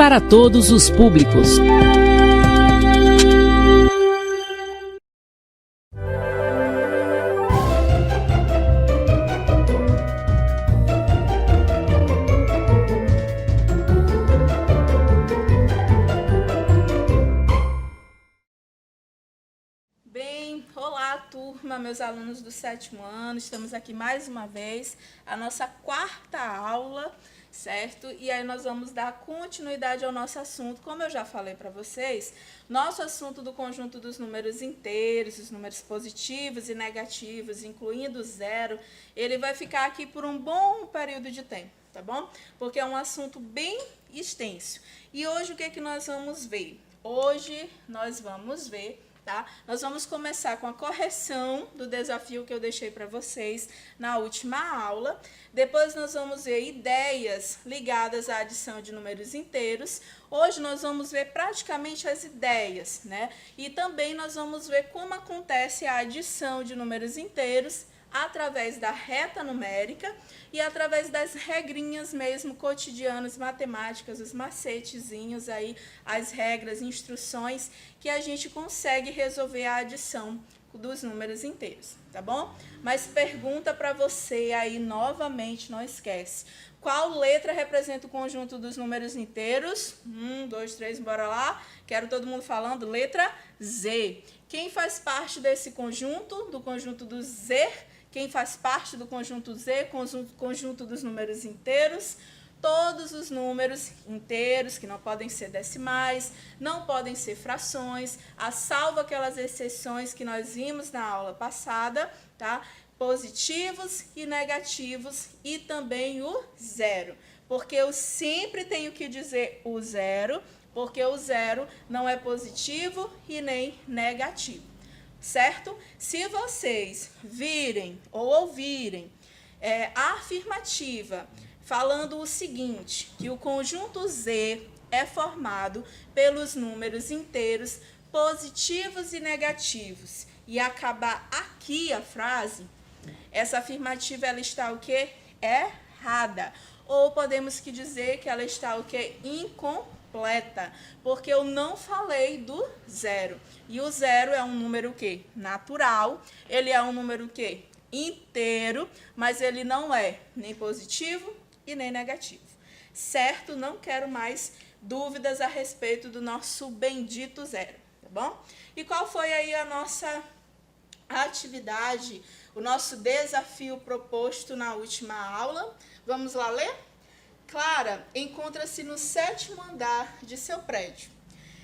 para todos os públicos. Olá, turma, meus alunos do 7º ano, estamos aqui mais uma vez, a nossa 4ª aula, certo? E aí nós vamos dar continuidade ao nosso assunto. Como eu já falei para vocês, nosso assunto do conjunto dos números inteiros, os números positivos e negativos, incluindo zero, ele vai ficar aqui por um bom período de tempo, tá bom? Porque é um assunto bem extenso. E hoje o que é que nós vamos ver? Hoje nós vamos ver... Tá? Nós vamos começar com a correção do desafio que eu deixei para vocês na última aula. Depois nós vamos ver ideias ligadas à adição de números inteiros. Hoje nós vamos ver praticamente as ideias, né? E também nós vamos ver como acontece a adição de números inteiros através da reta numérica e através das regrinhas mesmo cotidianas, matemáticas, os macetezinhos aí, as regras, instruções que a gente consegue resolver a adição dos números inteiros, tá bom? Mas pergunta para você aí novamente, não esquece. Qual letra representa o conjunto dos números inteiros? 1, 2, 3, bora lá. Quero todo mundo falando. Letra Z. Quem faz parte desse conjunto, do conjunto do Z? Quem faz parte do conjunto Z, conjunto dos números inteiros? Todos os números inteiros, que não podem ser decimais, não podem ser frações, a salvo aquelas exceções que nós vimos na aula passada, tá? Positivos e negativos e também o zero. Porque eu sempre tenho que dizer o zero, porque o zero não é positivo e nem negativo. Certo? Se vocês virem ou ouvirem a afirmativa falando o seguinte, que o conjunto Z é formado pelos números inteiros positivos e negativos, e acabar aqui a frase, essa afirmativa ela está o quê? Errada. Ou podemos que dizer que ela está o quê? Incompleta, porque eu não falei do zero. E o zero é um número o quê? Natural. Ele é um número o quê? Inteiro, mas ele não é nem positivo e nem negativo. Certo? Não quero mais dúvidas a respeito do nosso bendito zero, tá bom? E qual foi aí a nossa atividade, o nosso desafio proposto na última aula? Vamos lá ler? Clara encontra-se no 7º andar de seu prédio,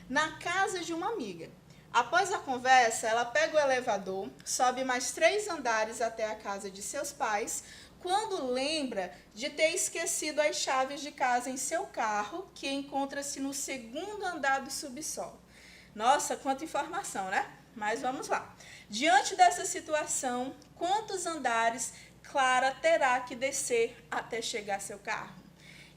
na casa de uma amiga. Após a conversa, ela pega o elevador, sobe mais 3 andares até a casa de seus pais, quando lembra de ter esquecido as chaves de casa em seu carro, que encontra-se no 2º andar do subsolo. Nossa, quanta informação, né? Mas vamos lá. Diante dessa situação, quantos andares Clara terá que descer até chegar a seu carro?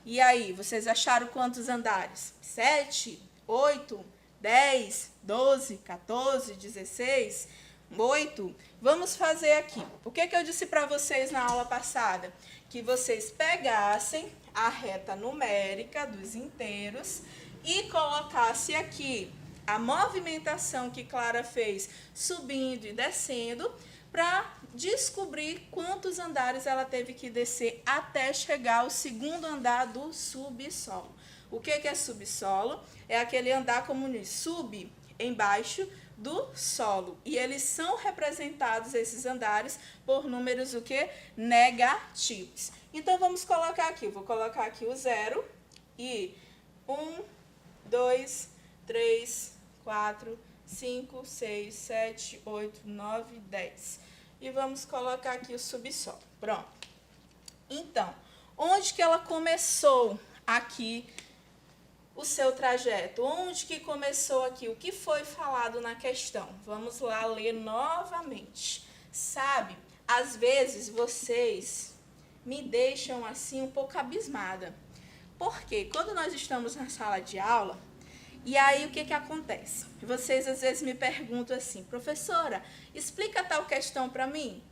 E aí, vocês acharam quantos andares? 7, 8, 10, 12, 14, 16, 8? Vamos fazer aqui. O que eu disse para vocês na aula passada? Que vocês pegassem a reta numérica dos inteiros e colocassem aqui a movimentação que Clara fez subindo e descendo para descobrir quantos andares ela teve que descer até chegar ao 2º andar do subsolo. O que é subsolo? É aquele andar como diz, sub, embaixo do solo. E eles são representados, esses andares, por números o quê? Negativos. Então, vamos colocar aqui. Eu vou colocar aqui o 0 e 1, 2, 3, 4, 5, 6, 7, 8, 9, 10. E vamos colocar aqui o subsolo. Pronto. Então, onde que ela começou aqui o seu trajeto? Onde que começou aqui? O que foi falado na questão? Vamos lá ler novamente. Sabe, às vezes vocês me deixam assim um pouco abismada. Porque quando nós estamos na sala de aula, e aí o que acontece? Vocês às vezes me perguntam assim, professora, explica tal questão para mim.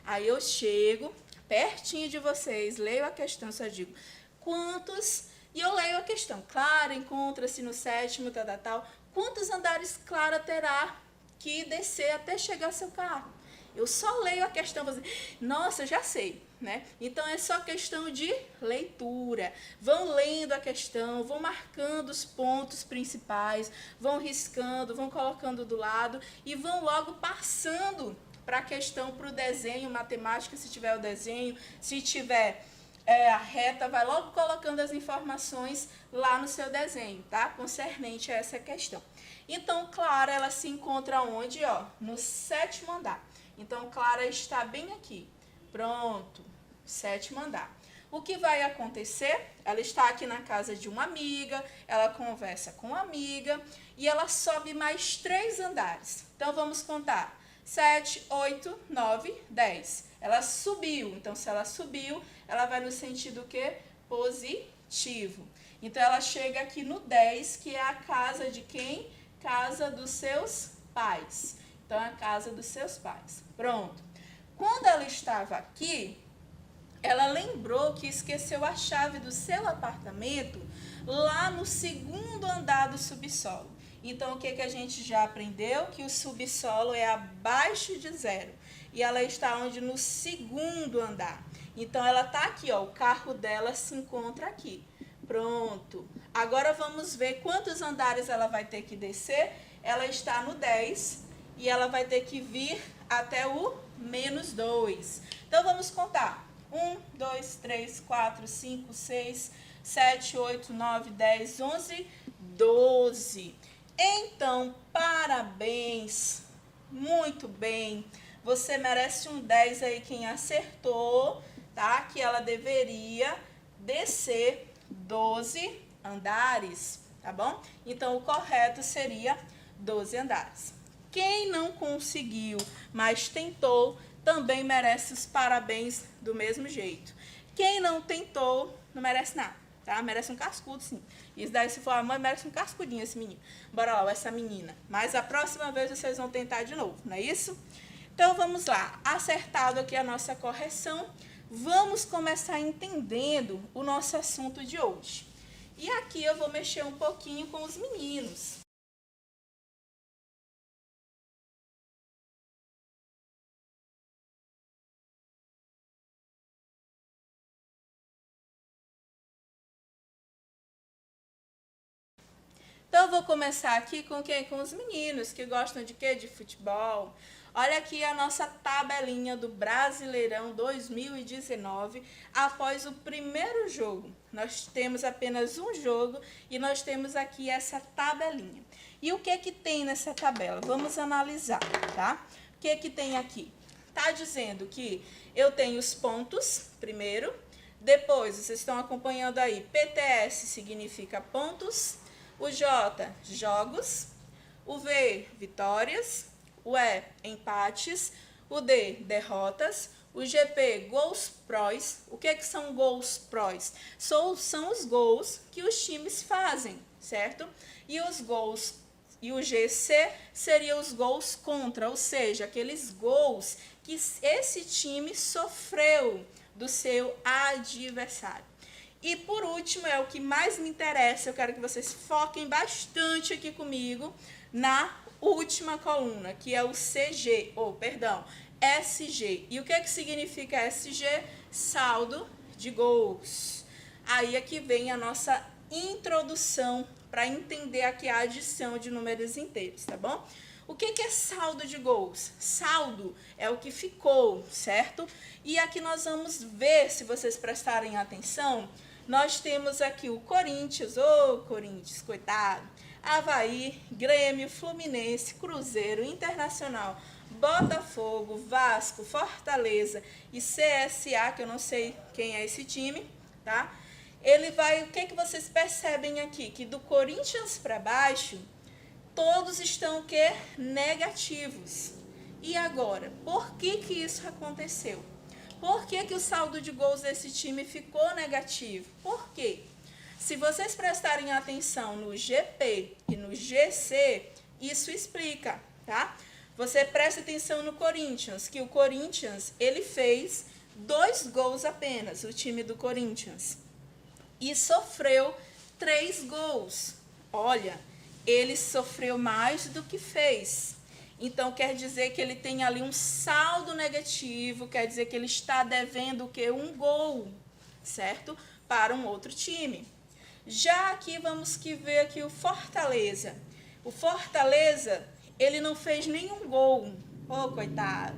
Aí eu chego pertinho de vocês, leio a questão, só digo, quantos E eu leio a questão. Clara encontra-se no 7º, tal. Quantos andares Clara terá que descer até chegar ao seu carro? Eu só leio a questão, vou dizer, nossa, já sei, né? Então é só questão de leitura. Vão lendo a questão, vão marcando os pontos principais, vão riscando, vão colocando do lado e vão logo passando para a questão, para o desenho, matemática, se tiver o desenho, se tiver a reta, vai logo colocando as informações lá no seu desenho, tá? Concernente a essa questão. Então, Clara, ela se encontra onde? Ó, no 7º andar. Então, Clara está bem aqui. Pronto, 7º andar. O que vai acontecer? Ela está aqui na casa de uma amiga, ela conversa com uma amiga e ela sobe mais 3 andares. Então, vamos contar. 7, 8, 9, 10. Ela subiu. Então, se ela subiu, ela vai no sentido o quê? Positivo. Então, ela chega aqui no 10, que é a casa de quem? Casa dos seus pais. Então, é a casa dos seus pais. Pronto. Quando ela estava aqui, ela lembrou que esqueceu a chave do seu apartamento lá no 2º andar do subsolo. Então, o que a gente já aprendeu? Que o subsolo é abaixo de 0. E ela está onde? No 2º andar. Então, ela está aqui, ó. O carro dela se encontra aqui. Pronto. Agora, vamos ver quantos andares ela vai ter que descer. Ela está no 10 e ela vai ter que vir até o -2. Então, vamos contar. 1, 2, 3, 4, 5, 6, 7, 8, 9, 10, 11, 12. Então, parabéns. Muito bem. Você merece um 10 aí, quem acertou, tá? Que ela deveria descer 12 andares, tá bom? Então, o correto seria 12 andares. Quem não conseguiu, mas tentou, também merece os parabéns do mesmo jeito. Quem não tentou, não merece nada, tá? Merece um cascudo, sim. Isso daí, se for a mãe, merece um cascudinho esse menino. Bora lá, essa menina. Mas a próxima vez vocês vão tentar de novo, não é isso? Então, vamos lá. Acertado aqui a nossa correção, vamos começar entendendo o nosso assunto de hoje. E aqui eu vou mexer um pouquinho com os meninos. Então, eu vou começar aqui com quem? Com os meninos que gostam de quê? De futebol. Olha aqui a nossa tabelinha do Brasileirão 2019 após o primeiro jogo. Nós temos apenas um jogo e nós temos aqui essa tabelinha. E o que tem nessa tabela? Vamos analisar, tá? O que tem aqui? Tá dizendo que eu tenho os pontos primeiro, depois vocês estão acompanhando aí, PTS significa pontos, o J, jogos, o V, vitórias, o E, empates, o D, derrotas, o GP, gols prós. O que são gols prós? São os gols que os times fazem, certo? E os gols, e o GC seriam os gols contra, ou seja, aqueles gols que esse time sofreu do seu adversário. E por último, é o que mais me interessa, eu quero que vocês foquem bastante aqui comigo na última coluna, que é o SG. E o que significa SG? Saldo de gols. Aí aqui vem a nossa introdução para entender aqui a adição de números inteiros, tá bom? O que é saldo de gols? Saldo é o que ficou, certo? E aqui nós vamos ver, se vocês prestarem atenção, nós temos aqui o Corinthians, Corinthians, coitado, Avaí, Grêmio, Fluminense, Cruzeiro, Internacional, Botafogo, Vasco, Fortaleza e CSA, que eu não sei quem é esse time, tá? Ele vai, o que vocês percebem aqui? Que do Corinthians para baixo, todos estão o quê? Negativos. E agora, por que isso aconteceu? Por que o saldo de gols desse time ficou negativo? Por quê? Se vocês prestarem atenção no GP e no GC, isso explica, tá? Você presta atenção no Corinthians, que o Corinthians, ele fez 2 gols apenas, o time do Corinthians. E sofreu 3 gols. Olha, ele sofreu mais do que fez. Então, quer dizer que ele tem ali um saldo negativo, quer dizer que ele está devendo o quê? Um gol, certo? Para um outro time. Já aqui, vamos ver aqui o Fortaleza. O Fortaleza, ele não fez nenhum gol. Oh, coitado.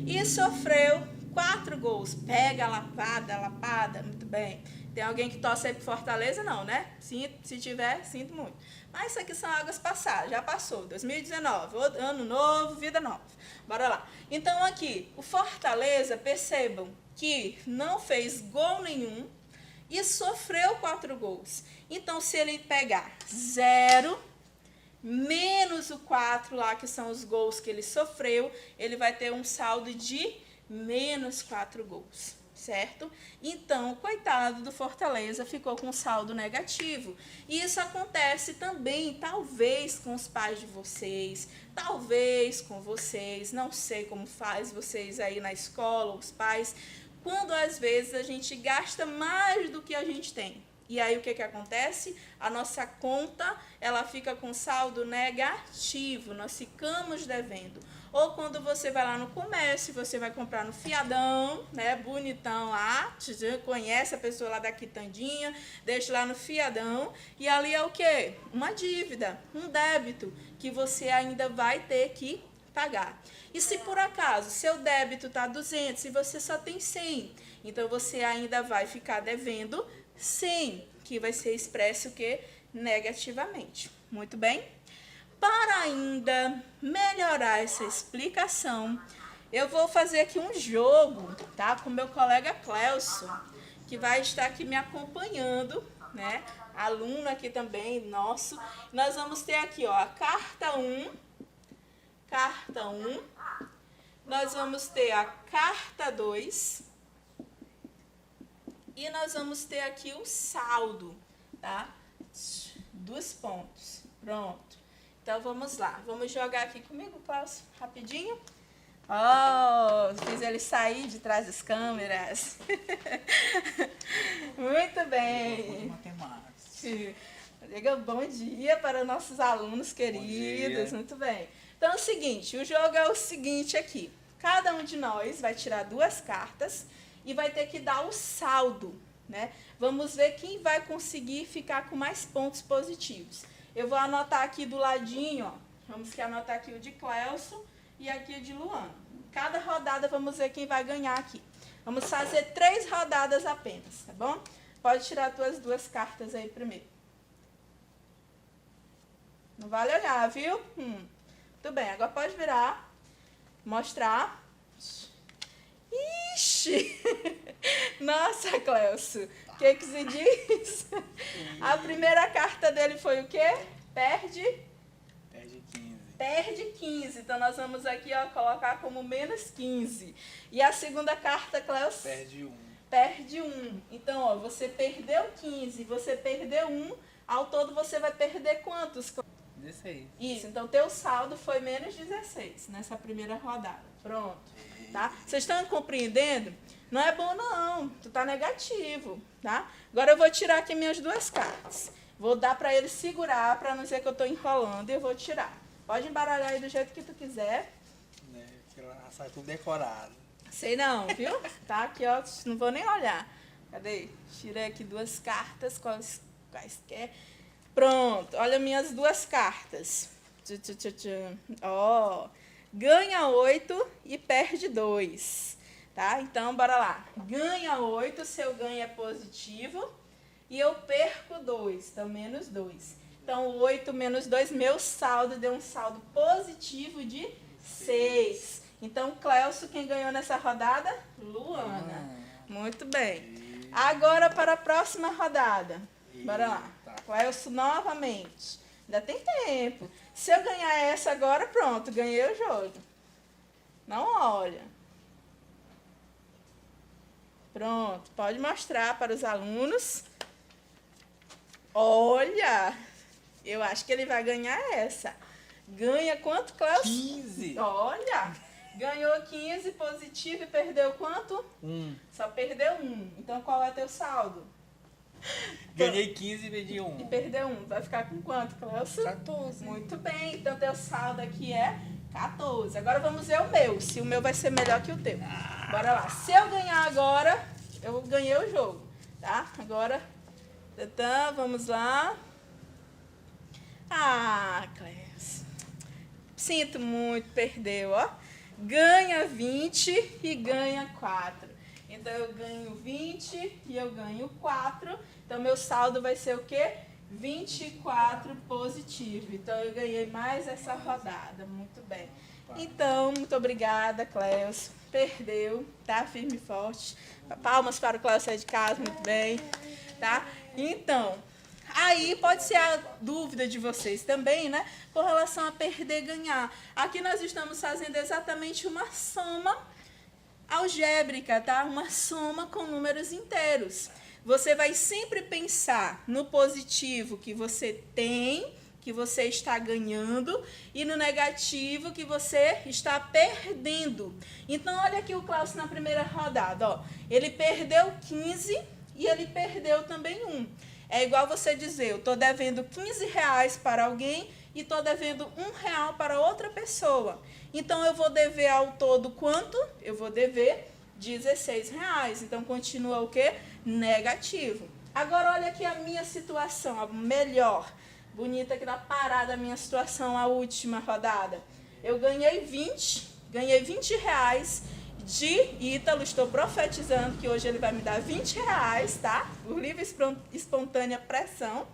E sofreu 4 gols. Pega a lapada, muito bem. Tem alguém que torce aí pro Fortaleza? Não, né? Se tiver, sinto muito. Mas isso aqui são águas passadas, já passou. 2019, ano novo, vida nova. Bora lá. Então aqui, o Fortaleza, percebam que não fez gol nenhum e sofreu 4 gols. Então, se ele pegar 0 menos o 4 lá, que são os gols que ele sofreu, ele vai ter um saldo de menos 4 gols, certo? Então, coitado do Fortaleza, ficou com saldo negativo. E isso acontece também, talvez, com os pais de vocês, talvez com vocês, não sei como faz vocês aí na escola, os pais, quando às vezes a gente gasta mais do que a gente tem. E aí o que acontece? A nossa conta, ela fica com saldo negativo, nós ficamos devendo. Ou quando você vai lá no comércio, você vai comprar no fiadão, né, bonitão lá, conhece a pessoa lá da quitandinha, deixa lá no fiadão, e ali é o quê? Uma dívida, um débito, que você ainda vai ter que pagar. E se por acaso seu débito está 200 e você só tem 100, então você ainda vai ficar devendo 100, que vai ser expresso o quê? Negativamente. Muito bem? Para ainda melhorar essa explicação, eu vou fazer aqui um jogo, tá? Com meu colega Cleuson, que vai estar aqui me acompanhando, né? Aluno aqui também, nosso. Nós vamos ter aqui, ó, a carta 1. Nós vamos ter a carta 2. E nós vamos ter aqui o saldo, tá? 2 pontos. Pronto. Então, vamos lá. Vamos jogar aqui comigo, Cláudio, rapidinho. Oh, fiz ele sair de trás das câmeras. Muito bem. Bom dia para nossos alunos queridos. Muito bem. Então, é o seguinte, o jogo é o seguinte aqui. Cada um de nós vai tirar 2 cartas e vai ter que dar o saldo, né? Vamos ver quem vai conseguir ficar com mais pontos positivos. Eu vou anotar aqui do ladinho, ó. Vamos anotar aqui o de Cleuson e aqui o de Luana. Cada rodada vamos ver quem vai ganhar aqui. Vamos fazer 3 rodadas apenas, tá bom? Pode tirar as tuas 2 cartas aí primeiro. Não vale olhar, viu? Muito bem, agora pode virar, mostrar. Ixi! Nossa, Cleuson, o que se diz? A primeira carta dele foi o quê? Perde 15. Perde 15. Então, nós vamos aqui, ó, colocar como menos 15. E a segunda carta, Cleuson? Perde 1. Perde 1. Então, ó, você perdeu 15, você perdeu 1. Ao todo, você vai perder quantos? 16. Isso, então teu saldo foi menos 16 nessa primeira rodada. Pronto, tá? Vocês estão compreendendo? Não é bom não, tu tá negativo, tá? Agora eu vou tirar aqui minhas 2 cartas. Vou dar para ele segurar, para não dizer que eu tô enrolando, e eu vou tirar. Pode embaralhar aí do jeito que tu quiser. Né? Sai tudo decorado. Sei não, viu? Tá aqui, ó, não vou nem olhar. Cadê? Tirei aqui 2 cartas, quaisquer. Pronto, olha minhas 2 cartas. Ó, ganha 8 e perde 2. Tá? Então, bora lá. Ganha 8, seu ganho é positivo. E eu perco 2, então menos 2. Então, 8 menos 2, meu saldo deu um saldo positivo de 6. Então, Cleuson, quem ganhou nessa rodada? Luana. Muito bem. Agora, para a próxima rodada. Bora lá. Cleuson novamente. Ainda tem tempo. Se eu ganhar essa agora, pronto, ganhei o jogo. Não olha. Pronto, pode mostrar para os alunos. Olha, eu acho que ele vai ganhar essa. Ganha quanto, Cleuson? 15. Olha, ganhou 15 positivo e perdeu quanto? 1. Só perdeu 1. Então, qual é teu saldo? Ganhei 15 e perdi E 1. perdeu 1. Vai ficar com quanto, Clécio? 14. Muito bem, então teu saldo aqui é 14. Agora vamos ver o meu, se o meu vai ser melhor que o teu. Bora lá. Se eu ganhar agora, eu ganhei o jogo, tá? Agora, vamos lá. Ah, Clécio. Sinto muito, perdeu, ó. Ganha 20 e ganha 4. Então, eu ganho 20 e eu ganho 4. Então, meu saldo vai ser o quê? 24 positivo. Então, eu ganhei mais essa rodada. Muito bem. Então, muito obrigada, Clécio. Perdeu, tá? Firme e forte. Palmas para o Clécio sair de casa, muito bem. Tá? Então, aí pode ser a dúvida de vocês também, né? Com relação a perder, ganhar. Aqui nós estamos fazendo exatamente uma soma algébrica, tá? Uma soma com números inteiros. Você vai sempre pensar no positivo que você tem, que você está ganhando, e no negativo que você está perdendo. Então, olha aqui o Cláudio na primeira rodada, ó. Ele perdeu 15 e ele perdeu também 1. É igual você dizer, eu estou devendo 15 reais para alguém e estou devendo R$1 para outra pessoa. Então, eu vou dever ao todo quanto? Eu vou dever R$16. Então, continua o quê? Negativo. Agora, olha aqui a minha situação, a melhor. Bonita aqui na parada a minha situação, a última rodada. Eu ganhei 20 reais de Ítalo, estou profetizando que hoje ele vai me dar 20 reais, tá? Por livre e espontânea pressão.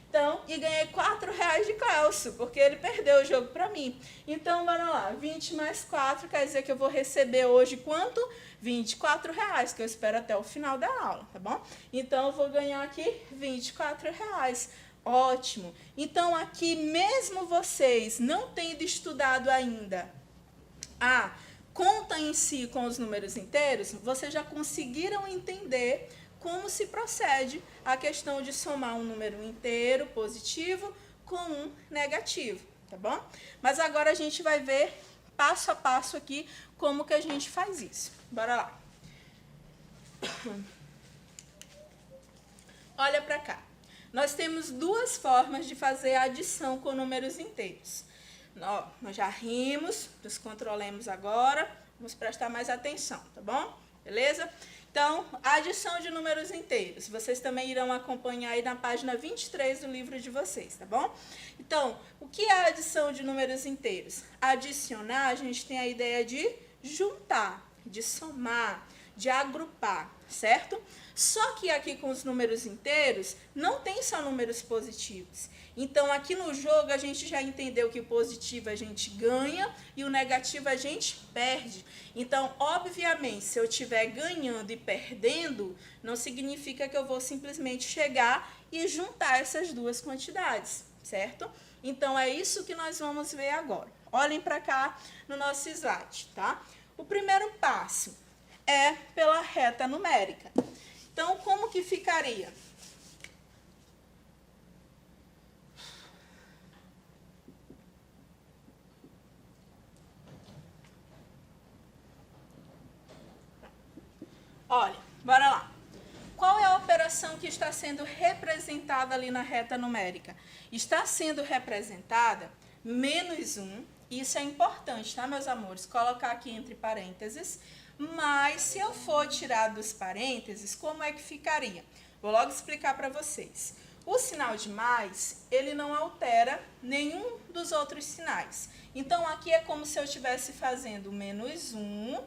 Então, e ganhei 4 reais de Clécio, porque ele perdeu o jogo para mim. Então, bora lá, 20 mais 4 quer dizer que eu vou receber hoje quanto? 24 reais, que eu espero até o final da aula, tá bom? Então, eu vou ganhar aqui 24 reais. Ótimo. Então, aqui, mesmo vocês não tendo estudado ainda a conta em si com os números inteiros, vocês já conseguiram entender como se procede a questão de somar um número inteiro positivo com um negativo, tá bom? Mas agora a gente vai ver passo a passo aqui como que a gente faz isso. Bora lá. Olha para cá. Nós temos duas formas de fazer a adição com números inteiros. Nós já rimos, nos controlemos agora, vamos prestar mais atenção, tá bom? Beleza? Então, a adição de números inteiros, vocês também irão acompanhar aí na página 23 do livro de vocês, tá bom? Então, o que é a adição de números inteiros? Adicionar, a gente tem a ideia de juntar, de somar, de agrupar, certo? Só que aqui com os números inteiros, não tem só números positivos. Então, aqui no jogo, a gente já entendeu que o positivo a gente ganha e o negativo a gente perde. Então, obviamente, se eu estiver ganhando e perdendo, não significa que eu vou simplesmente chegar e juntar essas duas quantidades, certo? Então, é isso que nós vamos ver agora. Olhem para cá no nosso slide, tá? O primeiro passo é pela reta numérica. Então, como que ficaria? Olha, bora lá. Qual é a operação que está sendo representada ali na reta numérica? Está sendo representada menos 1, isso é importante, tá, meus amores? Colocar aqui entre parênteses, mas se eu for tirar dos parênteses, como é que ficaria? Vou logo explicar para vocês. O sinal de mais, ele não altera nenhum dos outros sinais. Então, aqui é como se eu estivesse fazendo menos 1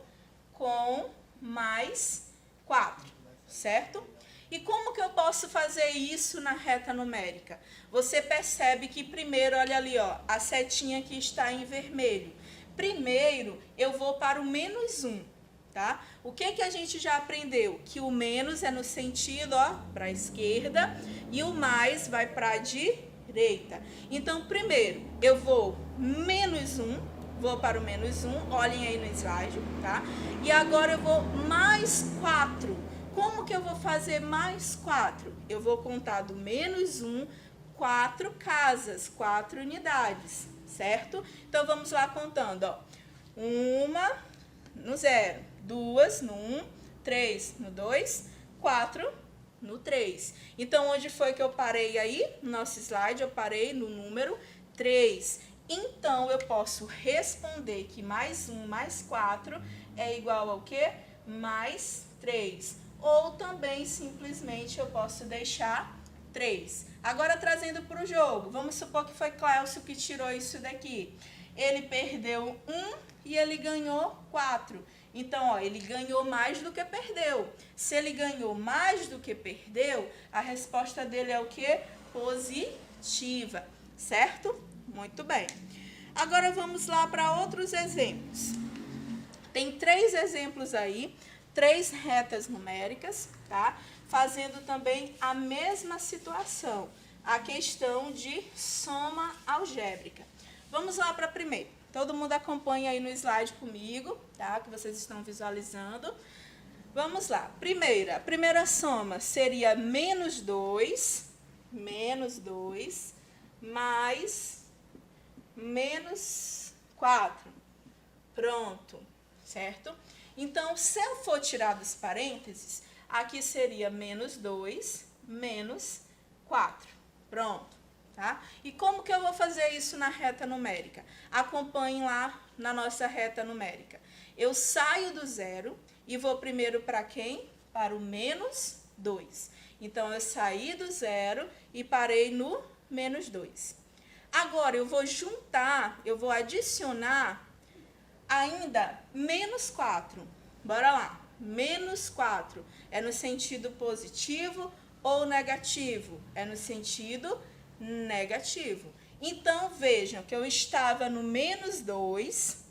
com mais 4, certo? E como que eu posso fazer isso na reta numérica? Você percebe que primeiro, olha ali, ó, a setinha que está em vermelho. Primeiro, eu vou para o menos 1. Tá? O que a gente já aprendeu? Que o menos é no sentido, ó, para a esquerda e o mais vai para a direita. Então, primeiro, eu vou menos 1, vou para o menos 1, olhem aí no slide, tá? E agora eu vou mais 4. Como que eu vou fazer mais 4? Eu vou contar do menos 1, 4 casas, 4 unidades, certo? Então, vamos lá contando, ó. 1 no 0. 2 no 1, 3 no 2, 4 No 3. Então, onde foi que eu parei aí? No nosso slide, eu parei no número 3. Então, eu posso responder que mais 1 mais 4 é igual ao quê? Mais 3. Ou também, simplesmente, eu posso deixar 3. Agora, trazendo para o jogo, vamos supor que foi Clécio que tirou isso daqui. Ele perdeu 1 e ele ganhou 4. Então, ó, ele ganhou mais do que perdeu. Se ele ganhou mais do que perdeu, a resposta dele é o quê? Positiva, certo? Muito bem. Agora, vamos lá para outros exemplos. Tem 3 exemplos aí, 3 retas numéricas, tá? Fazendo também a mesma situação, a questão de soma algébrica. Vamos lá para a primeira. Todo mundo acompanha aí no slide comigo, tá? Que vocês estão visualizando. Vamos lá. A primeira soma seria menos 2 mais menos 4. Pronto, certo? Então, se eu for tirar dos parênteses, aqui seria menos 2 menos 4. Pronto. Tá? E como que eu vou fazer isso na reta numérica? Acompanhe lá na nossa reta numérica. Eu saio do zero e vou primeiro para quem? Para o menos 2. Então, eu saí do zero e parei no menos 2. Agora, eu vou juntar, eu vou adicionar ainda menos 4. Bora lá. Menos 4 é no sentido positivo ou negativo? É no sentido negativo. Então, vejam que eu estava no menos 2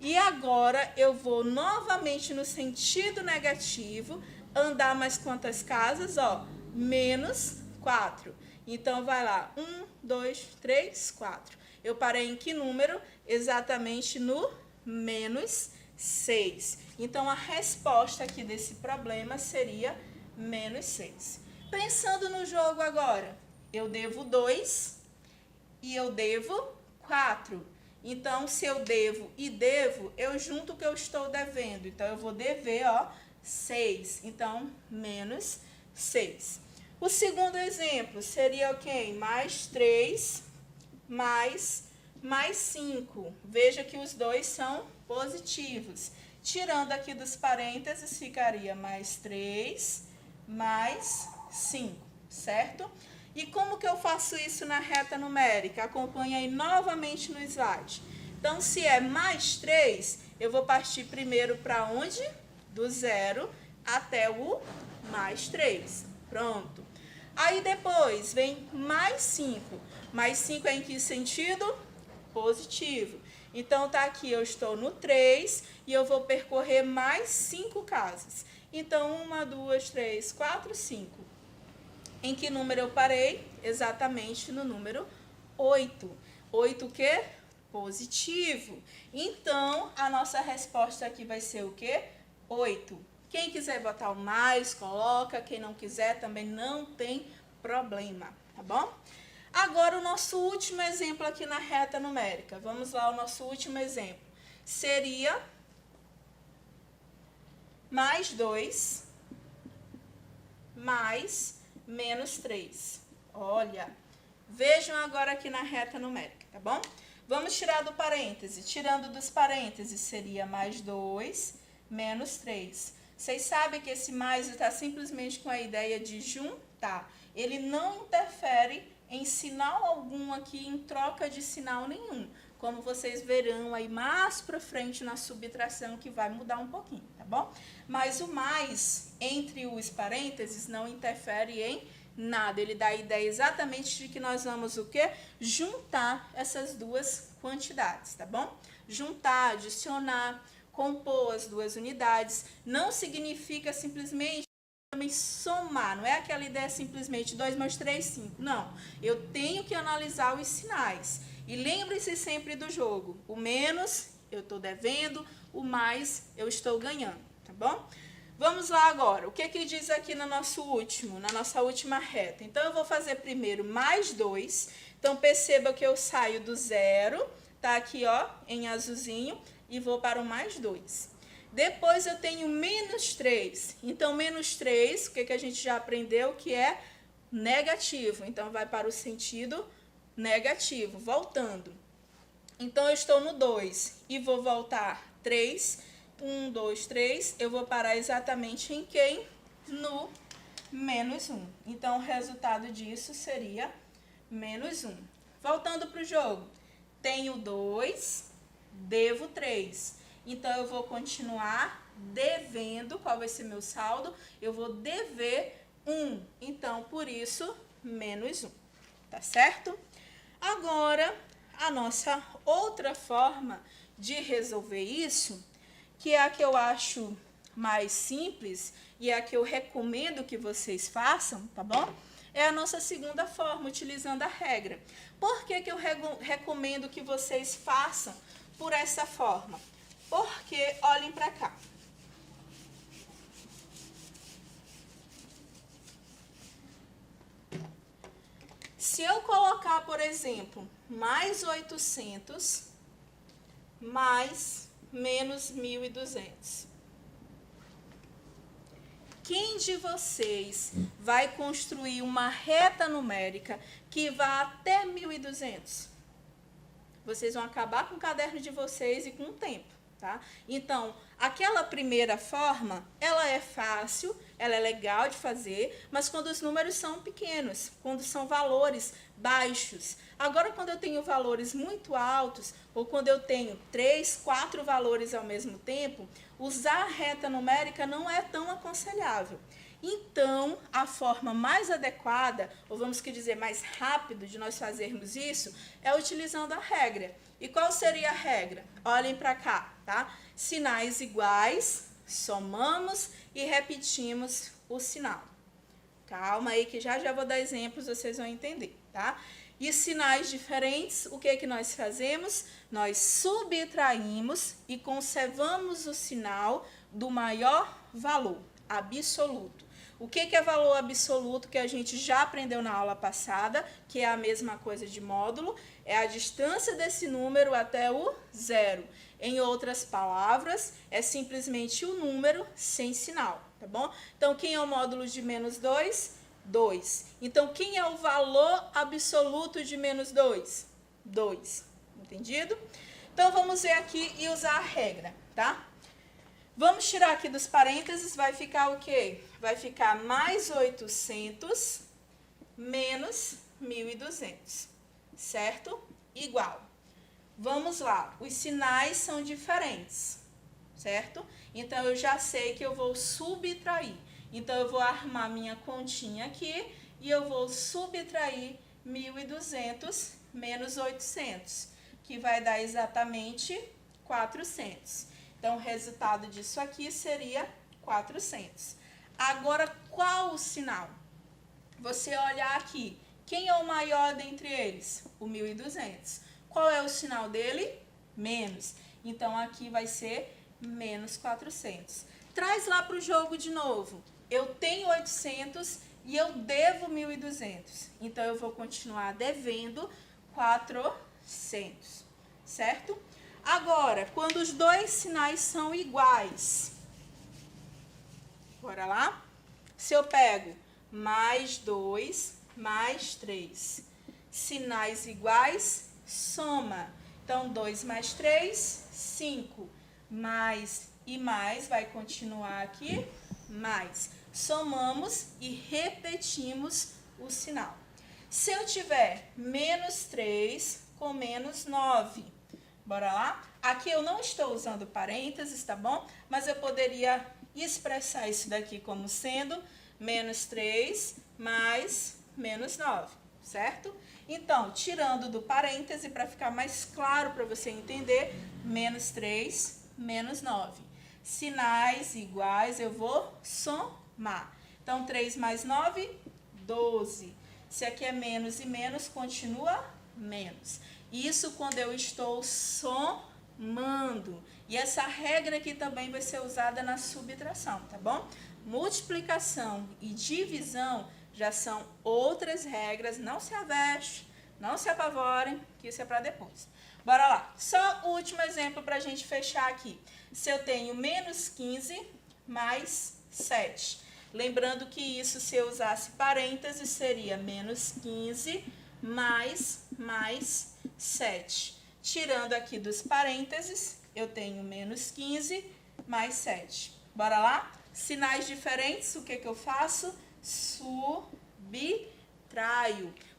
e agora eu vou novamente no sentido negativo, andar mais quantas casas? Ó, menos 4. Então, vai lá, 1, 2, 3, 4. Eu parei em que número? Exatamente no menos 6. Então, a resposta aqui desse problema seria menos 6. Pensando no jogo agora, eu devo 2 e eu devo 4. Então, se eu devo e devo, eu junto o que eu estou devendo. Então, eu vou dever, ó, 6. Então, menos 6. O segundo exemplo seria o quê? Mais 3 mais 5. Veja que os dois são positivos. Tirando aqui dos parênteses, ficaria mais 3 mais 5, certo? E como que eu faço isso na reta numérica? Acompanhe aí novamente no slide. Então, se é mais 3, eu vou partir primeiro para onde? Do zero até o mais 3. Pronto. Aí depois vem mais 5. Mais 5 é em que sentido? Positivo. Então, tá aqui, eu estou no 3 e eu vou percorrer mais 5 casas. Então, 1, 2, 3, 4, 5. Em que número eu parei? Exatamente no número 8. 8 o quê? Positivo. Então, a nossa resposta aqui vai ser o quê? 8. Quem quiser botar o mais, coloca. Quem não quiser, também não tem problema, tá bom? Agora, o nosso último exemplo aqui na reta numérica. Vamos lá, o nosso último exemplo. Seria mais 2 mais menos 3. Olha, vejam agora aqui na reta numérica, tá bom? Vamos tirar do parêntese. Tirando dos parênteses, seria mais 2 menos 3. Vocês sabem que esse mais está simplesmente com a ideia de juntar. Ele não interfere em sinal algum aqui, em troca de sinal nenhum. Como vocês verão aí mais para frente na subtração, que vai mudar um pouquinho, tá bom? Mas o mais entre os parênteses não interfere em nada. Ele dá a ideia exatamente de que nós vamos o quê? Juntar essas duas quantidades, tá bom? Juntar, adicionar, compor as duas unidades. Não significa simplesmente também somar, não é aquela ideia simplesmente 2 mais 3, 5. Não, eu tenho que analisar os sinais. E lembre-se sempre do jogo. O menos eu estou devendo, o mais eu estou ganhando, tá bom? Vamos lá agora. O que que diz aqui no nosso último, na nossa última reta? Então, eu vou fazer primeiro mais 2. Então, perceba que eu saio do zero, tá aqui, ó, em azulzinho, e vou para o mais 2. Depois eu tenho menos 3. Então, menos 3, o que a gente já aprendeu? Que é negativo. Então, vai para o sentido negativo, voltando. Então, eu estou no 2 e vou voltar 3. 1, 2, 3. Eu vou parar exatamente em quem? No menos 1. Então, o resultado disso seria menos 1. Voltando para o jogo. Tenho 2, devo 3. Então, eu vou continuar devendo. Qual vai ser meu saldo? Eu vou dever 1. Então, por isso, menos 1. Tá certo? Agora, a nossa outra forma de resolver isso, que é a que eu acho mais simples e é a que eu recomendo que vocês façam, tá bom? É a nossa segunda forma, utilizando a regra. Por que eu recomendo que vocês façam por essa forma? Porque, olhem para cá. Se eu colocar, por exemplo, mais 800 mais menos 1.200. Quem de vocês vai construir uma reta numérica que vá até 1.200? Vocês vão acabar com o caderno de vocês e com o tempo, tá? Então, aquela primeira forma, ela é fácil, ela é legal de fazer, mas quando os números são pequenos, quando são valores baixos. Agora, quando eu tenho valores muito altos, ou quando eu tenho 3, 4 valores ao mesmo tempo, usar a reta numérica não é tão aconselhável. Então, a forma mais adequada, ou vamos dizer mais rápido de nós fazermos isso, é utilizando a regra. E qual seria a regra? Olhem para cá, tá? Sinais iguais, somamos e repetimos o sinal. Calma aí que já vou dar exemplos, vocês vão entender, tá? E sinais diferentes, o que nós fazemos? Nós subtraímos e conservamos o sinal do maior valor, absoluto. O que é valor absoluto que a gente já aprendeu na aula passada, que é a mesma coisa de módulo? É a distância desse número até o zero. Em outras palavras, é simplesmente o número sem sinal, tá bom? Então, quem é o módulo de menos 2? 2. Então, quem é o valor absoluto de menos 2? 2. Entendido? Então, vamos ver aqui e usar a regra, tá? Vamos tirar aqui dos parênteses, vai ficar o quê? Vai ficar mais 800 menos 1.200, certo? Igual. Vamos lá, os sinais são diferentes, certo? Então, eu já sei que eu vou subtrair. Então, eu vou armar minha continha aqui e eu vou subtrair 1.200 menos 800, que vai dar exatamente 400. Então, o resultado disso aqui seria 400. Agora, qual o sinal? Você olhar aqui, quem é o maior dentre eles? O 1.200. Qual é o sinal dele? Menos. Então, aqui vai ser menos 400. Traz lá para o jogo de novo. Eu tenho 800 e eu devo 1.200. Então, eu vou continuar devendo 400, certo? Agora, quando os dois sinais são iguais, bora lá? Se eu pego mais 2, mais 3, sinais iguais, soma. Então, 2 mais 3, 5, mais e mais, vai continuar aqui, mais. Somamos e repetimos o sinal. Se eu tiver menos 3 com menos 9, bora lá? Aqui eu não estou usando parênteses, tá bom? Mas eu poderia expressar isso daqui como sendo menos 3 mais menos 9, certo? Então, tirando do parêntese, para ficar mais claro para você entender, menos 3, menos 9. Sinais iguais, eu vou somar. Então, 3 mais 9, 12. Se aqui é menos e menos, continua menos. Isso quando eu estou somando. E essa regra aqui também vai ser usada na subtração, tá bom? Multiplicação e divisão já são outras regras. Não se aveste, não se apavorem, que isso é para depois. Bora lá. Só o último exemplo para a gente fechar aqui. Se eu tenho menos 15 mais 7. Lembrando que isso, se eu usasse parênteses, seria menos 15 mais 7. Tirando aqui dos parênteses, eu tenho menos 15 mais 7. Bora lá? Sinais diferentes, o que eu faço? Subtraio.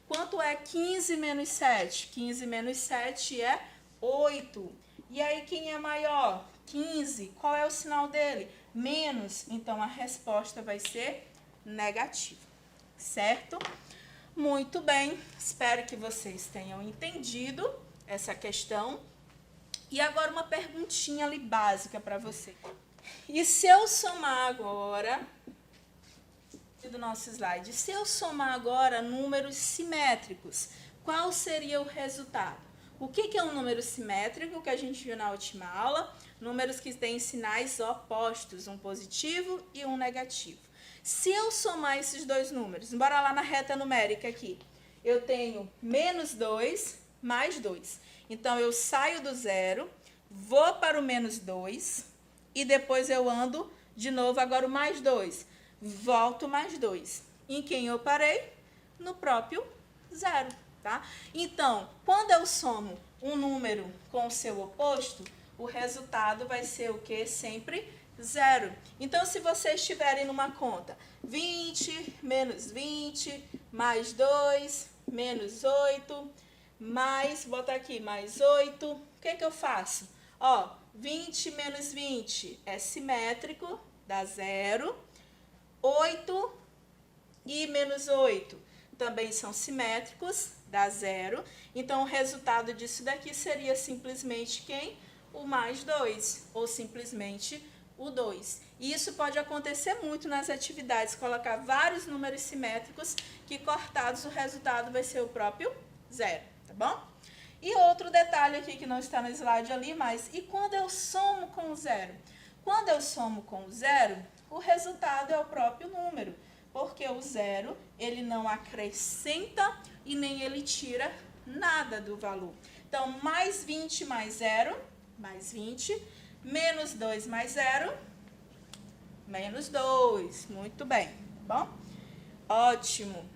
Quanto é 15 menos 7? 15 menos 7 é 8. E aí, quem é maior? 15. Qual é o sinal dele? Menos. Então, a resposta vai ser negativa. Certo? Muito bem. Espero que vocês tenham entendido essa questão. E agora, uma perguntinha ali básica para você. E se eu somar agora... do nosso slide. Se eu somar agora números simétricos, qual seria o resultado? O que é um número simétrico que a gente viu na última aula? Números que têm sinais opostos, um positivo e um negativo. Se eu somar esses dois números, bora lá na reta numérica aqui. Eu tenho menos 2 mais 2. Então, eu saio do zero, vou para o menos 2 e depois eu ando de novo agora o mais 2. Volto mais 2. Em quem eu parei? No próprio zero, tá? Então, quando eu somo um número com o seu oposto, o resultado vai ser o quê? Sempre zero. Então, se vocês estiverem numa conta 20 menos 20, mais 2, menos 8, mais, bota aqui, mais 8, o que eu faço? Ó, 20 menos 20 é simétrico, dá zero. 8 e menos 8 também são simétricos, dá zero. Então, o resultado disso daqui seria simplesmente quem? O mais 2, ou simplesmente o 2. E isso pode acontecer muito nas atividades, colocar vários números simétricos que cortados o resultado vai ser o próprio zero, tá bom? E outro detalhe aqui que não está no slide ali, mas e quando eu somo com o zero? Quando eu somo com o zero, o resultado é o próprio número, porque o zero, ele não acrescenta e nem ele tira nada do valor. Então, mais 20 mais 0, mais 20, menos 2 mais 0, menos 2. Muito bem, tá bom? Ótimo.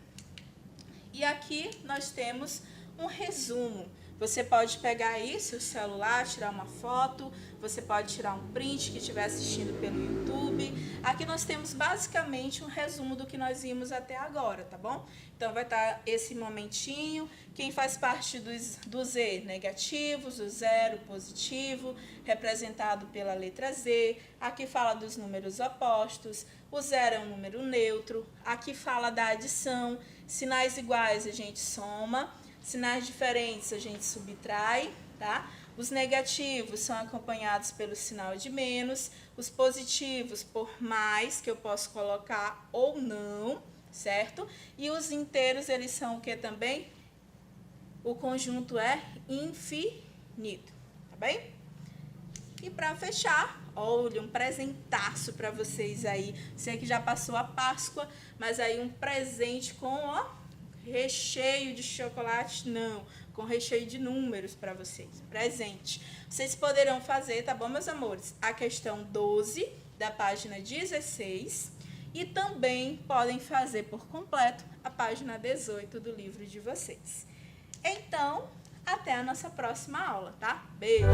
E aqui nós temos um resumo. Você pode pegar aí seu celular, tirar uma foto, você pode tirar um print que estiver assistindo pelo YouTube. Aqui nós temos basicamente um resumo do que nós vimos até agora, tá bom? Então vai estar esse momentinho, quem faz parte do Z, negativos, o zero, positivo, representado pela letra Z. Aqui fala dos números opostos, o zero é um número neutro. Aqui fala da adição, sinais iguais a gente soma. Sinais diferentes a gente subtrai, tá? Os negativos são acompanhados pelo sinal de menos, os positivos por mais, que eu posso colocar ou não, certo? E os inteiros, eles são o que também? O conjunto é infinito, tá bem? E para fechar, olha, um presentaço para vocês aí. Sei que já passou a Páscoa, mas aí um presente com, ó, recheio de chocolate, não, com recheio de números para vocês, presente. Vocês poderão fazer, tá bom, meus amores? A questão 12 da página 16 e também podem fazer por completo a página 18 do livro de vocês. Então, até a nossa próxima aula, tá? Beijo!